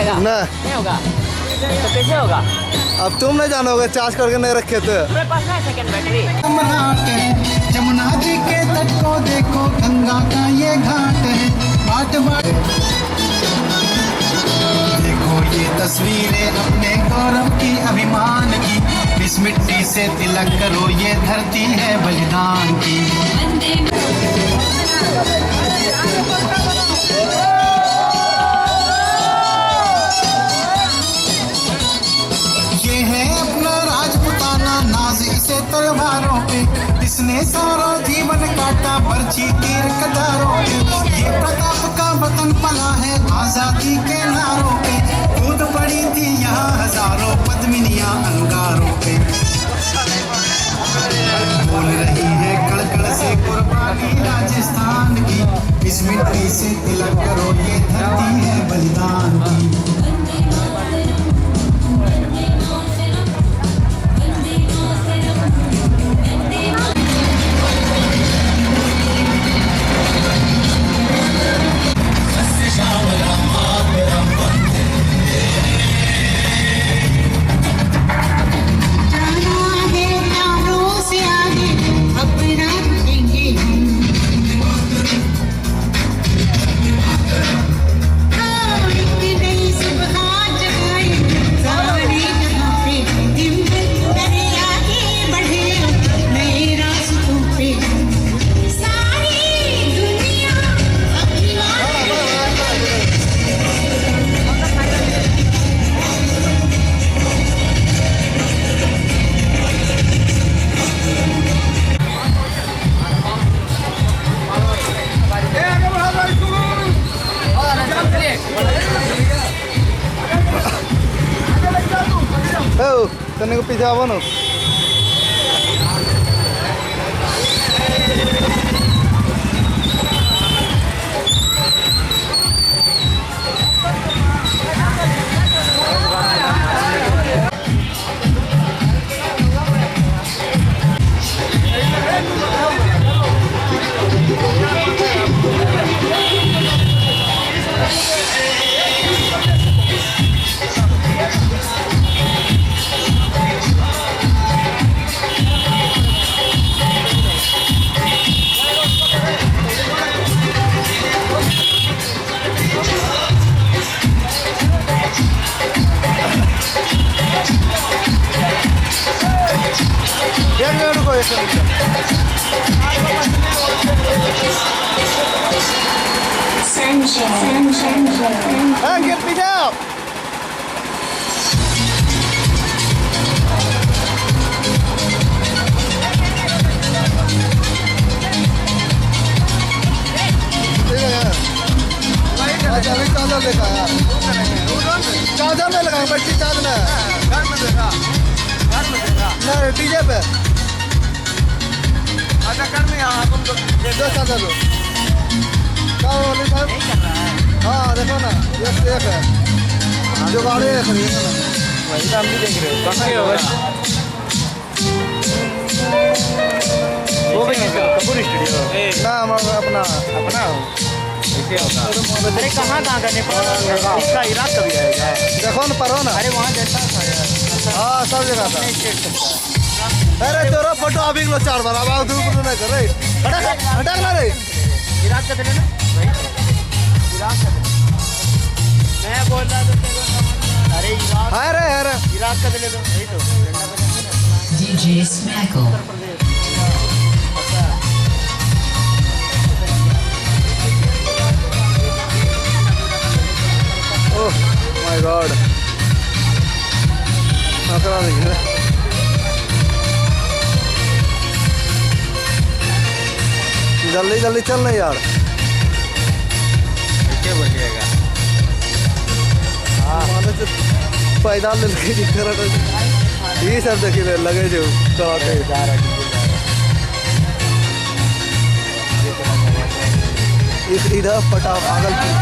आएगा? नहीं होगा तो कैसे होगा? अब तुम नहीं जानोगे, चार्ज करके नहीं रखे थे। मेरे पास है सेकंड बैटरी। जमुना जी के तट को देखो, गंगा का ये घाट है, बाट बाट देखो ये तस्वीरें अपने गौरव की, अभिमान की, इस मिट्टी से तिलक करो, ये धरती है बलिदान की। ये है अपना राजपुताना, नाज इसे तलवारों पे, इसने सारा जीवन काटा बर्छी तीर कतारों पे। ये प्रताप का वतन पला है आजादी के नारों पे, कूद पड़ी थी यहाँ हजारों पद्मिनियां अंगारों पे। बोल रही है कड़कड़ से कुर्बानी राजस्थान की, इस मिट्टी से तिलक करो, ये धरती है बलिदान की। तने को पीछे आवो ना। Get me down. चादर देखा यार, चादर नहीं लगा, बच्ची चादर में घर में देखा, नहीं डीजे पे। अच्छा घर में यहाँ तुम दो चादर लो, क्या बोले साहब? हाँ देखो ना, ये एक है जो गाड़ी है खरीदना ना, वही तो हम भी देख रहे हो। कहाँ के होगा? वो भी कपूर स्टूडियो ना, हमारा अपना अरे कहाँ का नेपाल इसका इराक कभी आएगा? देखो ना परो ना। अरे वहाँ जैसा था। हाँ सब जगह था। अरे तेरा फोटो अभी लो 4 बार, अब दूर नहीं कर रही, हटा ना रे। इराक का दिले ना इराक का मैं बोल रहा था। अरे इराक का दिले तो वही तो DJ Smackle. Oh my God! जल्दी जल्दी चल नहीं यार, क्या बोलिएगा? पैदल ये सब देखिए लगे जो इधर पटा भागलपुर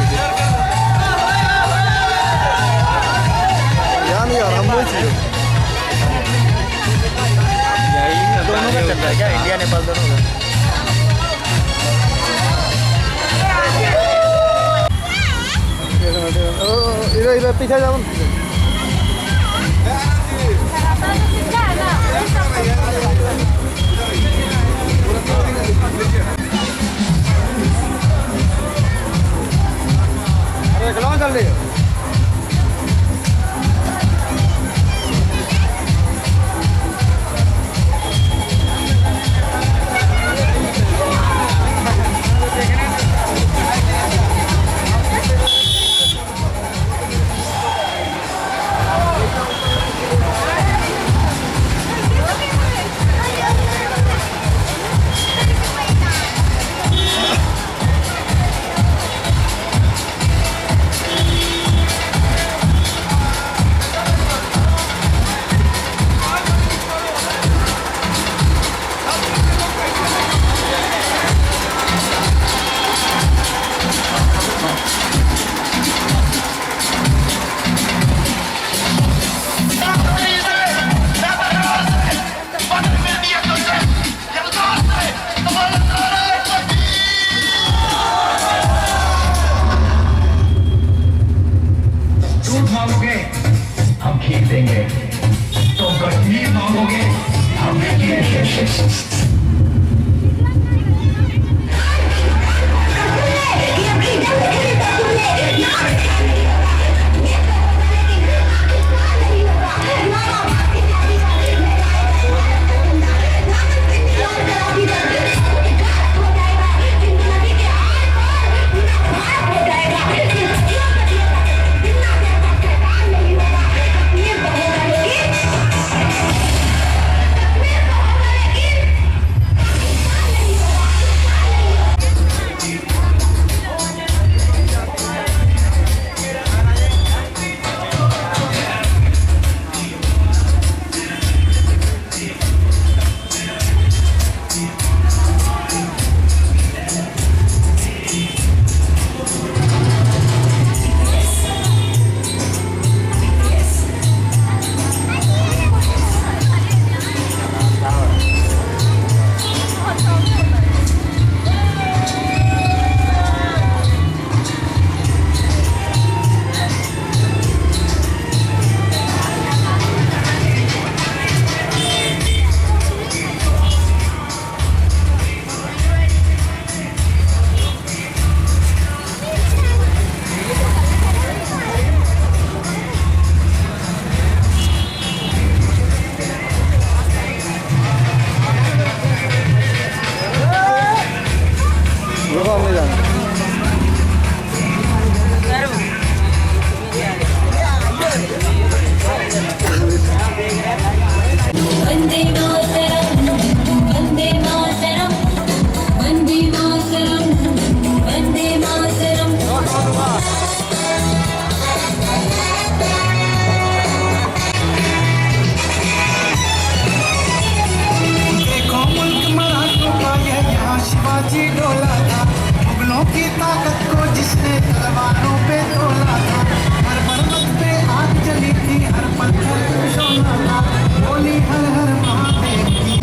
यार यार हम लोग दोनों का चल रहा है क्या? इंडिया नेपाल दोनों का? इधर पीछे जाओ अरे कहाँ चल रही हो मांगोगे हम खीर देंगे तो कश्मीर मांगोगे हम देंगे शिवाजी डोला था मुगलों की ताकत को जिसने तलवारों पे तोला था हर पर्वत पे आग जली थी हर पत्थर पे सोना था बोली हर हर महादेव की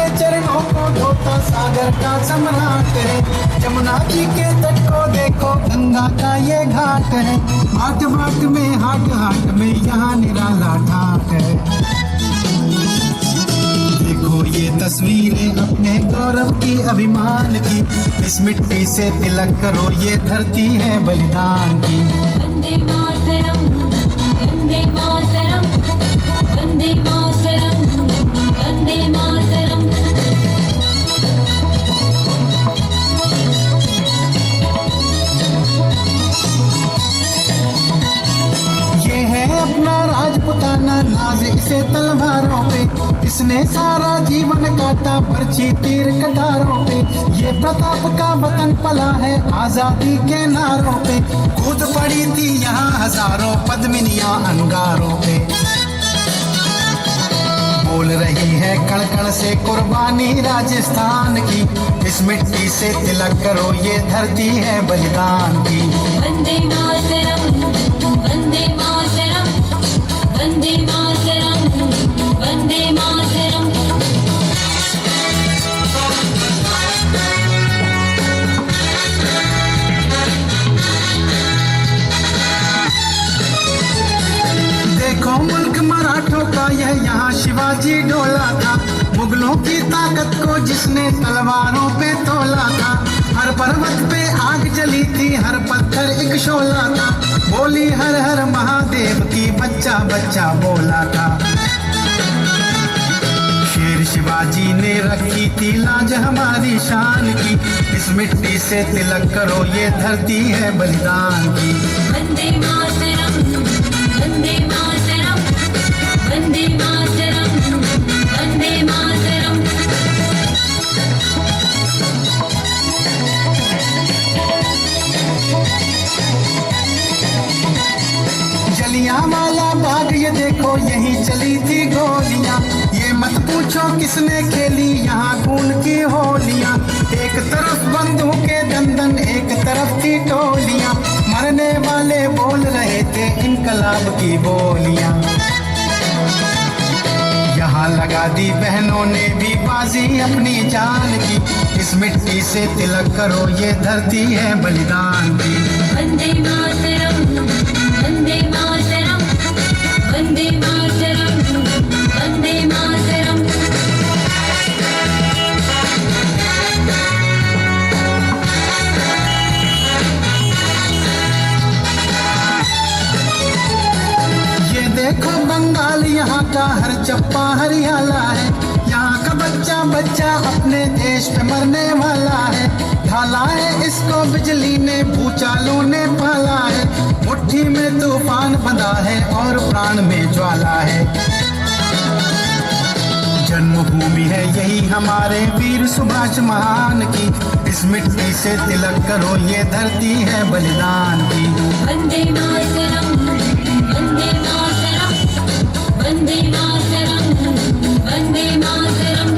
के चरणों को धोता सागर का सम्राट है। यमुना जी के तट को देखो, गंगा का ये घाट है। बाट बाट में हाट हाट में यहाँ निराला ठाट है। देखो ये तस्वीरें अपने गौरव की, अभिमान की, इस मिट्टी से तिलक करो, ये धरती है बलिदान की। वंदे मातरम, वंदे मातरम, वंदे मातरम, वंदे मातरम। ये है अपना राजपुताना, नाज इसे तलवारों पे, इसने सारा जीवन काटा पर्ची तीर कटारों पे। ये प्रताप का वतन पला है आजादी के नारों पे, कूद पड़ी थी यहाँ हजारों पद्मिनियां अंगारों पे। बोल रही है कण कण से कुर्बानी राजस्थान की, इस मिट्टी से तिलक करो, ये धरती है बलिदान की। वंदे मातरम, वंदे मातरम, वंदे मातरम, वंदे मातरम। देखो मुल्क मराठों का यह यहाँ शिवाजी डोला था, मुगलों की ताकत को जिसने तलवारों पे तोला था। हर पर्वत पे आग जली थी, हर पत्थर एक शोला था, बोली हर हर महादेव की बच्चा बच्चा बोला था। शेर शिवाजी ने रखी थी लाज हमारी शान की, इस मिट्टी से तिलक करो, ये धरती है बलिदान की। वंदे मातरम, वंदे मातरम, वंदे मातरम, वंदे मातरम। जलियांवाला बाग ये देखो, यहीं चली थी गोलियां, ये मत पूछो किसने खेली यहाँ खून की होलियां। एक तरफ बंदूकें दंदन, एक तरफ थी टोलियां, मरने वाले बोल रहे थे इनकलाब की बोलियां। यहाँ लगा दी बहनों ने भी बाजी अपनी जान की, इस मिट्टी से तिलक करो, ये धरती है बलिदान की। वंदे मातरम, वंदे मातरम, वंदे मातरम, वंदे मातरम। ये देखो बंगाल यहाँ का हर चप्पा हरियाला है, यहाँ का बच्चा बच्चा अपने देश पे मरने वाला है। ढाला है इसको बिजली ने, भूचालों ने पाला है, मुट्ठी में तूफान बंधा है और प्राण में ज्वाला है। जन्मभूमि है यही हमारे वीर सुभाष महान की, इस मिट्टी से तिलक करो, ये धरती है बलिदान की। वंदे मातरम, वंदे मातरम, वंदे मातरम, वंदे मातरम,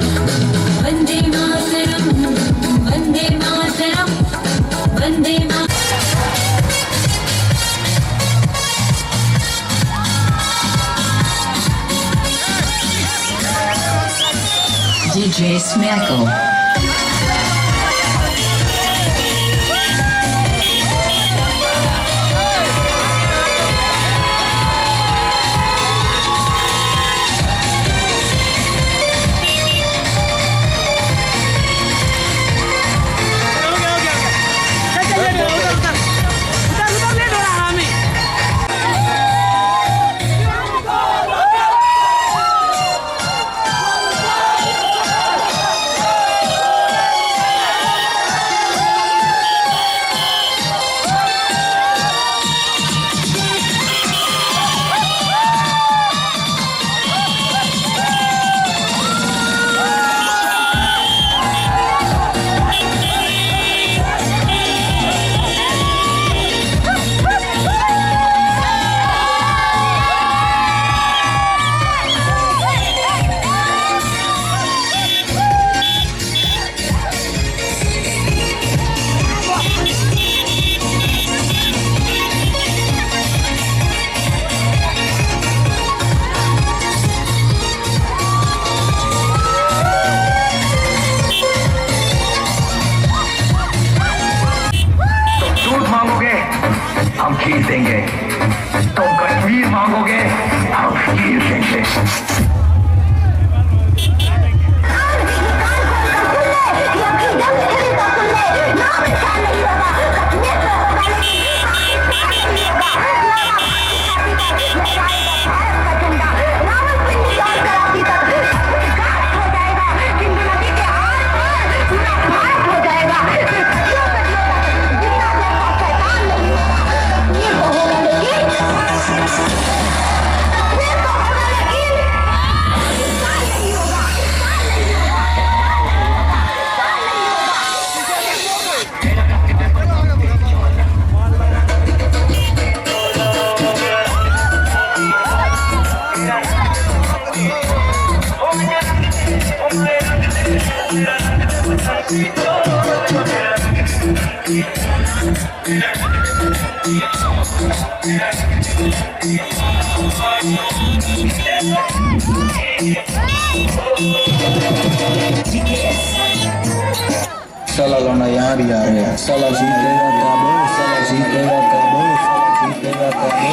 वंदे मातरम, वंदे मातरम, वंदे मातरम। DJ Smackle. खीर देंगे। तुम कश्मीर मांगोगे, हम खीर देंगे। साला लौंडा यहाँ भी आ रहे हैं। साला जीतेगा काबू, साला जीतेगा काबू, साला जीतेगा काबू।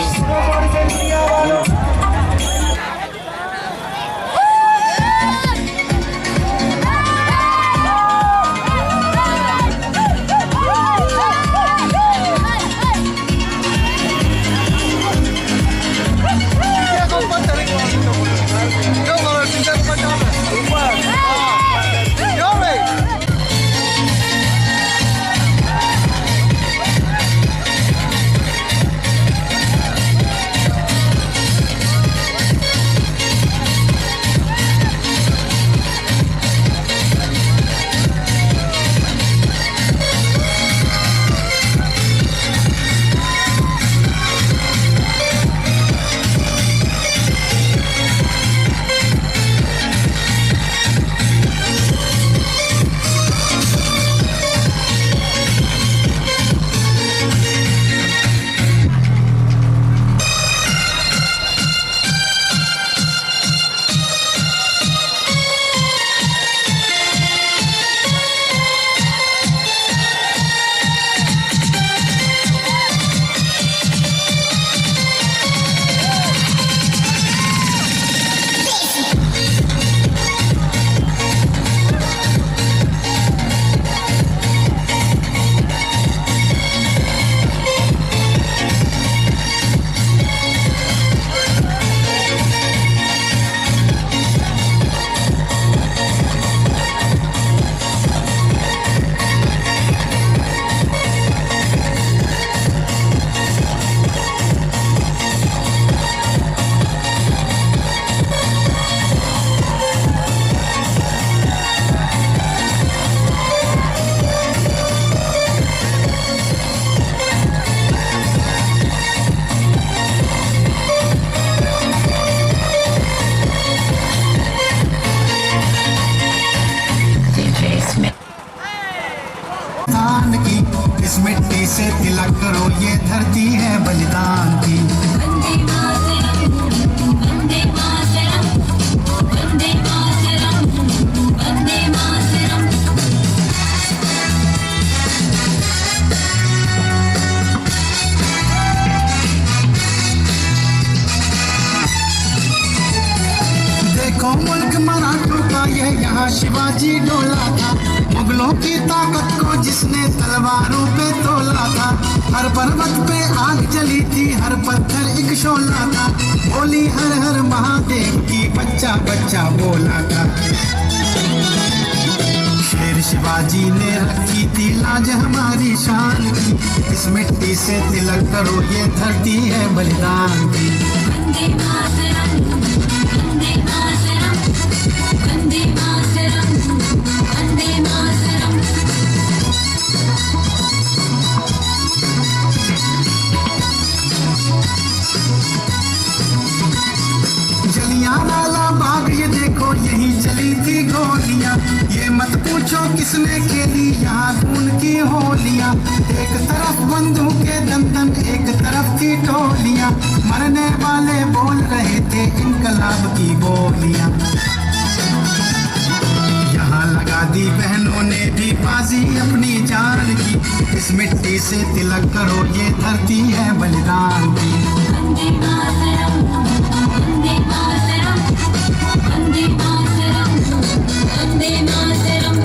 इस मिट्टी से तिलक करो, ये धरती है बलिदान की। वंदे मातरम, वंदे मातरम, वंदे मातरम, वंदे मातरम। देखो मुल्क मराठों का ये यहाँ शिवाजी डोला था, मुगलों की ताकत को जिसने तलवारों पे तोला था। हर पर्वत पे आग जली थी, हर पत्थर एक शोला था, बोली हर हर महादेव की बच्चा बच्चा बोला था। शेर शिवाजी ने रखी थी लाज हमारी शान की, इस मिट्टी से तिलक करो, ये धरती है बलिदान की। वंदे मातरम, वंदे मातरम, वंदे मातरम, वंदे मातरम। जलियांवाला बाग ये देखो, यही चली थी गोलियां, ये मत पूछो किसने खेली यहाँ खून की होलियां। एक तरफ बंदूकें दंदन, एक तरफ थी टोलियां, मरने वाले बोल रहे थे इनकलाब की बोलियां। यहाँ लगा दी बहनों ने भी बाजी अपनी जान की, इस मिट्टी से तिलक करो ये धरती है बलिदान की। वंदे मातरम, वंदे मातरम, वंदे मातरम, वंदे मातरम।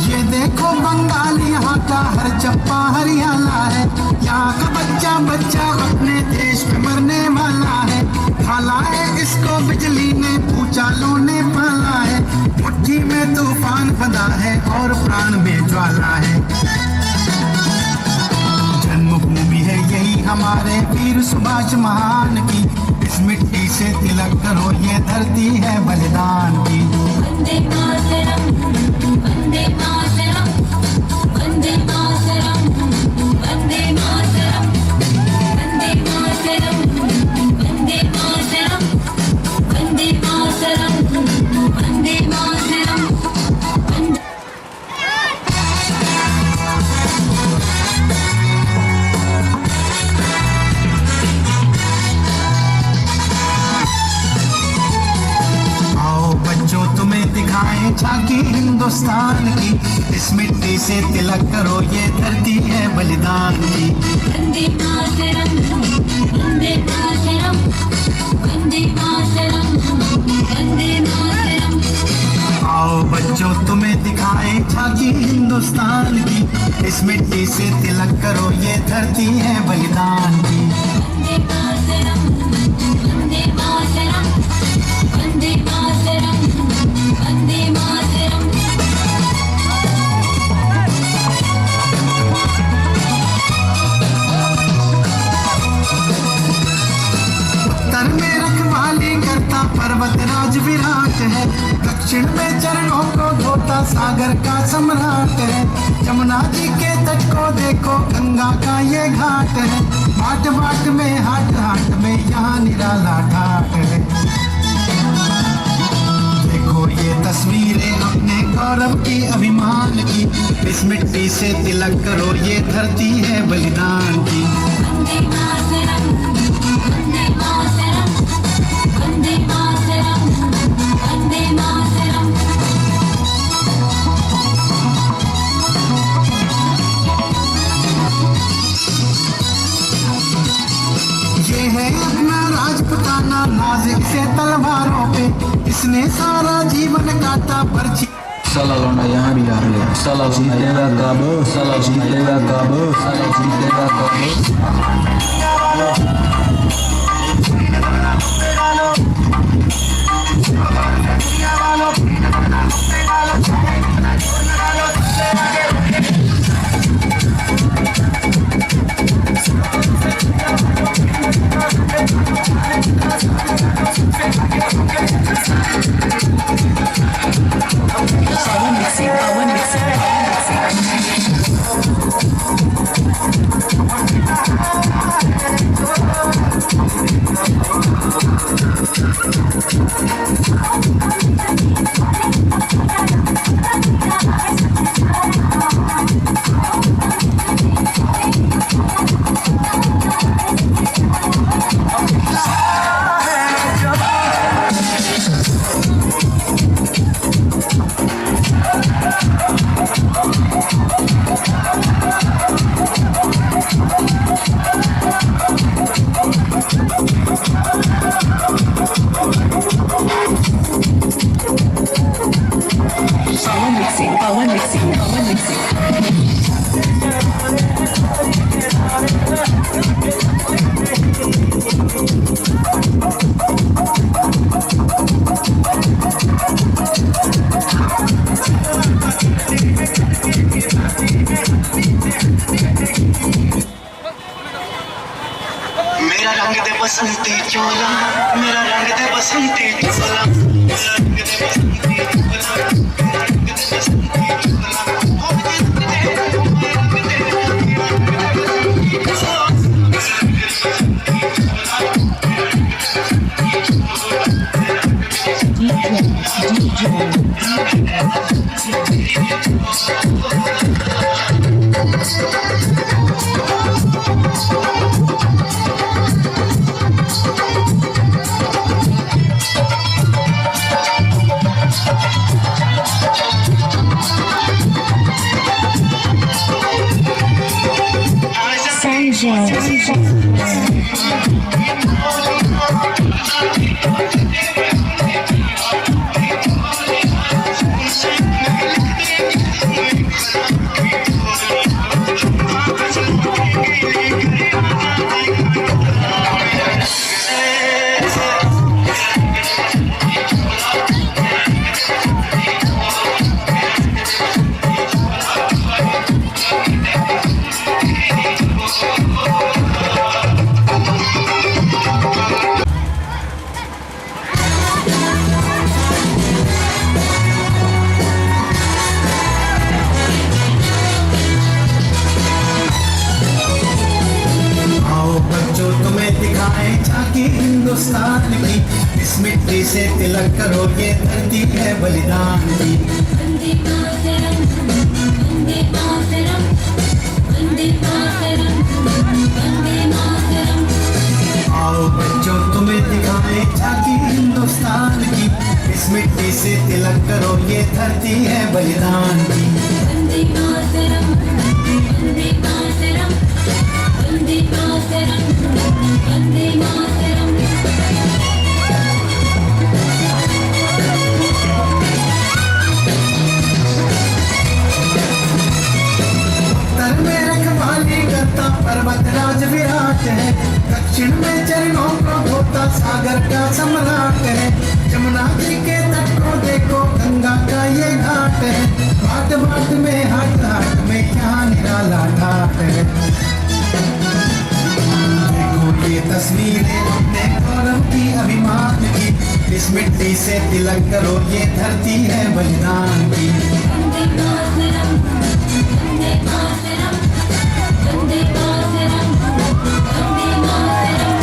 ये देखो बंगाल यहाँ का हर चप्पा हरियाला है, यहाँ का बच्चा बच्चा अपने देश में मरने वाला है। खाला है इसको बिजली ने, भूचालों ने पाला है, मुट्ठी में तूफान बंधा है और प्राण में ज्वाला है। जन्मभूमि है यही हमारे वीर सुभाष महान की, इस मिट्टी से तिलक करो ये धरती है बलिदान की। वंदे मातरम, वंदे मातरम, वंदे मातरम, वंदे मातरम, वंदे मातरम, वंदे मातरम, वंदे मातरम, वंदे मातरम। आओ बच्चों तुम्हें दिखाएं झांकी हिंदुस्तान की, इस मिट्टी से तिलक करो ये धरती है बलिदान की। वंदे मातरम, वंदे मातरम, वंदे मातरम, वंदे मातरम। आओ बच्चों तुम्हें दिखाएं झांकी हिंदुस्तान की, इस मिट्टी से तिलक करो ये धरती है बलिदान की। वंदे मातरम, वंदे मातरम, वंदे मातरम, वंदे मातरम। उत्तर में रखवाली करता पर्वत राज विराट है, दक्षिण में चरणों को धोता सागर का सम्राट है। जमुना जी के तट को देखो गंगा का ये घाट है, बाट बाट में हाट हाट में यहाँ निराला घाट है। देखो ये तस्वीरें अपने गौरव की अभिमान की, इस मिट्टी से तिलक करो ये धरती है बलिदान की। वंदे मातरम, वंदे मातरम, वंदे मातरम, वंदे मातरम। ये है अपना राजपुताना नाजिक से तलवारों पे, इसने सारा जीवन काटा पर्ची। साला लौंडा यहाँ भी आ रहा है, साला जीतेगा काबू, साला जीतेगा काबू, साला जीतेगा काबू। मेरा रंग दे बसंती चोला, मेरा रंग दे बसंती चोला, मेरा रंग दे बसंती चोला, मेरा रंग दे बसंती चोला। हिंदुस्तान की इस मिट्टी से तिलक करो, ये धरती है बलिदान की। वंदे मातरम, वंदे मातरम, वंदे मातरम, वंदे मातरम। आओ बच्चों तुम्हें दिखाएं झांकी हिंदुस्तान की, इस मिट्टी से तिलक करो, ये धरती है बलिदान की। वंदे मातरम, वंदे मातरम, वंदे मातरम, वंदे मातरम। उत्तर में रखवाली करता पर्वतराज विराट है, दक्षिण में चरणों को धोता सागर का सम्राट है। जमुना जी के तट को देखो, गंगा का ये घाट है, बाट बाट में हाट हाट में क्या निराला घाट है। देखो ये तस्वीरें अपने गौरव की, अभिमान की, इस मिट्टी से तिलक करो, ये धरती है बलिदान की। वंदे मातरम, वंदे मातरम, वंदे मातरम, वंदे मातरम।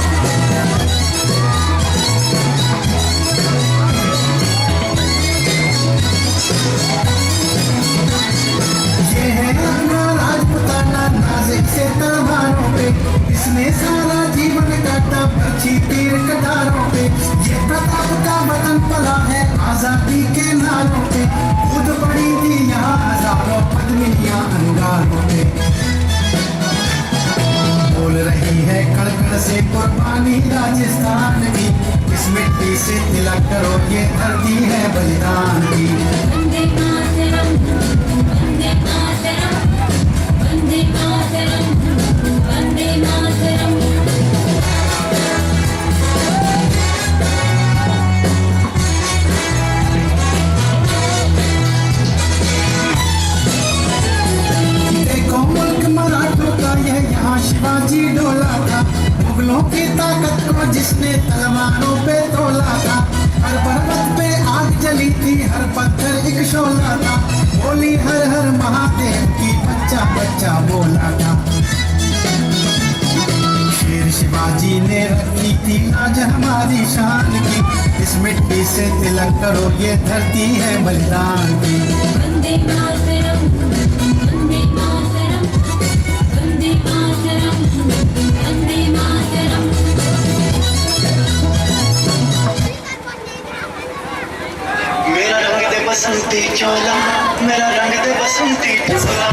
ये है अपना राजपुताना नाज़िक से तलवारों पे, इसने सारा जीवन काटा बरछी तीर कटारों पे। ये प्रताप का वतन पला है आजादी के नालों पे, खुद पड़ी थी यहाँ हजारों पद्मिनियां अंगारों पे। बोल रही है कड़कड़ से कुर्बानी राजस्थान की, इस मिट्टी से तिलक करो, ये धरती है बलिदान की। वंदे मातरम, वंदे मातरम, वंदे मातरम, वंदे मातरम। देखो मुल्क मराठों का यह यहाँ शिवाजी डोला था, मुगलों की ताकत को जिसने तलवारों पे तोला था। हर पर्वत पे आग जली थी, हर पत्थर एक शोला था, बोली हर हर महादेव की बच्चा बच्चा बोला था। शेर शिवाजी ने रखी थी आज हमारी शान की, इस मिट्टी से तिलक करो, ये धरती है बलिदान की। वंदे मातरम, वंदे मातरम, वंदे मातरम, वंदे मातरम। मेरा रंग दे बसंती चोला, मेरा रंग दे बसंती चोला।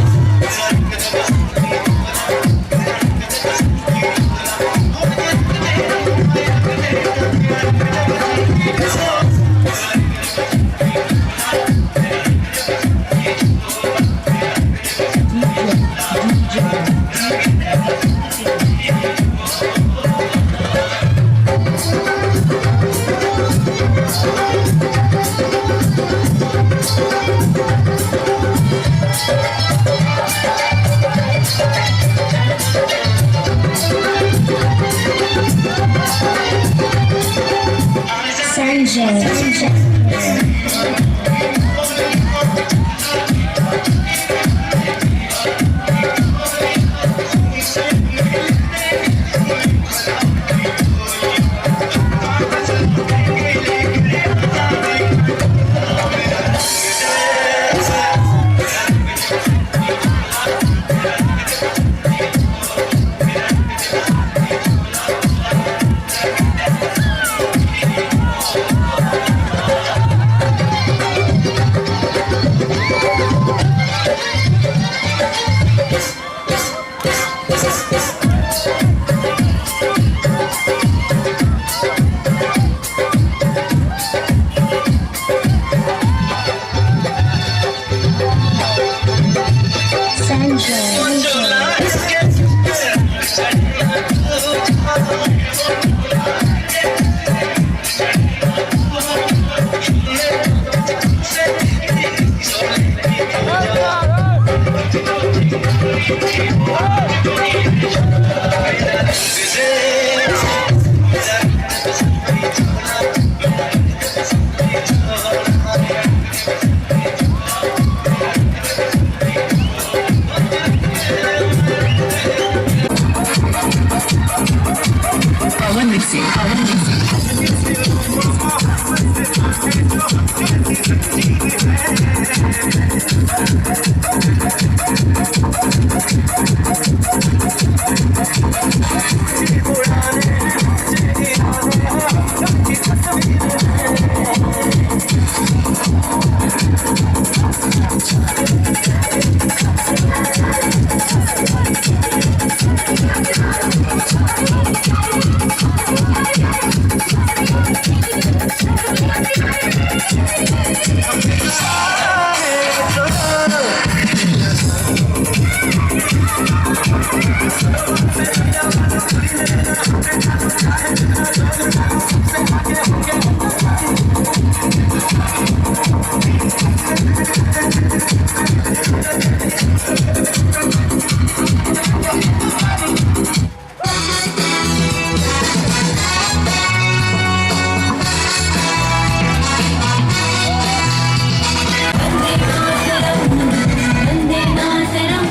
वन्दे मातरम्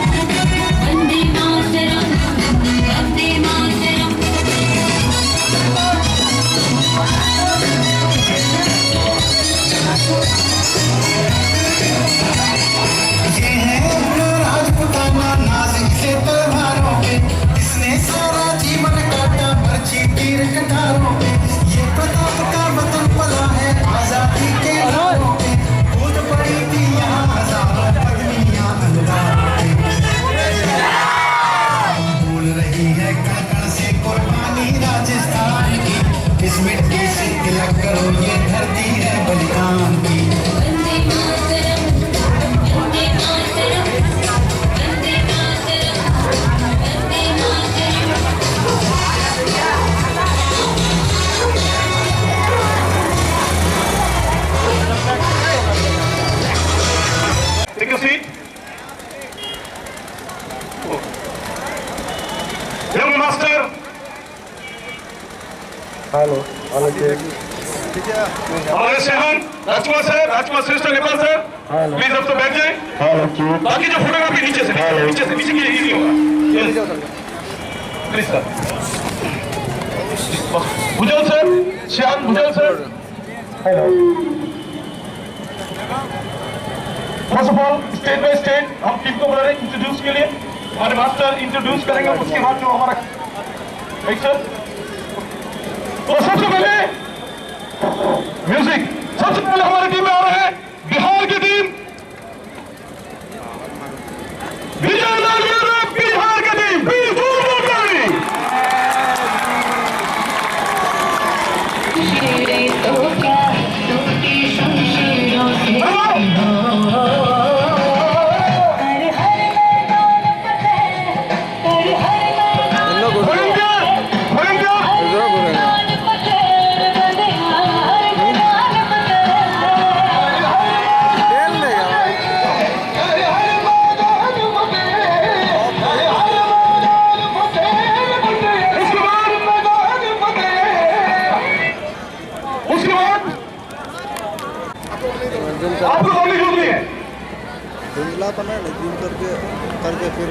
वन्दे मातरम् वन्दे मातरम् ये है अपना राजपुताना नाज़ से तलवारों पे इसने सारा जीवन काटा बर्छी तीर कटारों पे ये प्रताप का वतन पला है आजादी के नारों पे कूद पड़ी थी यहाँ हजारों पत्नियां अंगारों पे भूल रही है कण से कुर्बानी राजस्थान की इस मिट्टी से तिलक करो ये धरती है बलिदान की Vande Mataram Vande Mataram Vande Mataram Vande Mataram Take a seat. Young master, हमारे सेहन राजकुमार सर, राजकुमार श्रेष्ठ नेपाल सर, प्लीज अब तो बैठ जाए। बाकी जो फोटोग्राफी नीचे से नीचे की इजी होगा। Please sir. Bhujal sir, Shyam Bhujal sir. First of all state by state हम टीम को बुला रहे हैं इंट्रोड्यूस के लिए। हमारे मास्टर इंट्रोड्यूस करेंगे, उसके बाद जो हमारा एक सर तो सबसे पहले म्यूजिक, सबसे पहले हमारी टीम में आ रहे हैं बिहार की टीम, विजयलाल यादव बिहार की टीम। शेरे तो क्या टूटी शमशीरों से हर हर मैदान फतेह हर हर मैदान फतेह वन्दे हर मैदान उसके बाद आपको बोलने की जरूरत नहीं है। धुंधला बना है, जूम करके फिर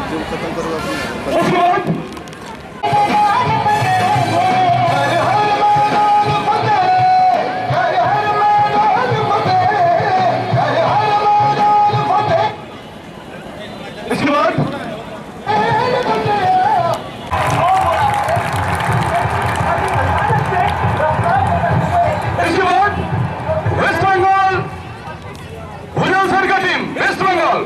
जूम खत्म करो अपनी। उसके बाद इसके बाद वेस्ट बंगाल भुजल सर का टीम, वेस्ट बंगाल।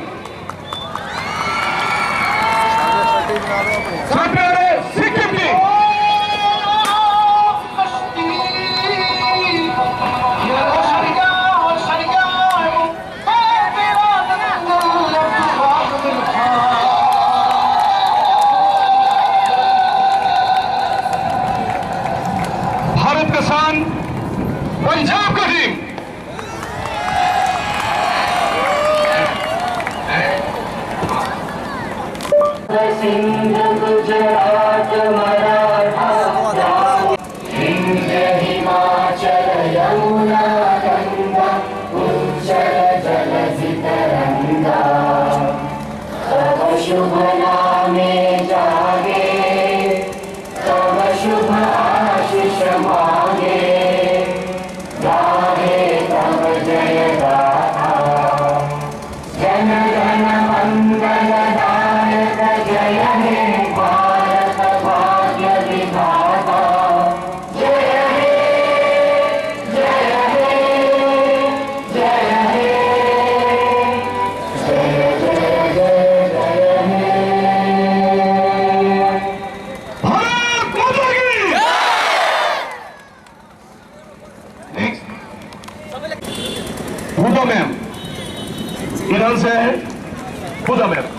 से है पूजा मैम।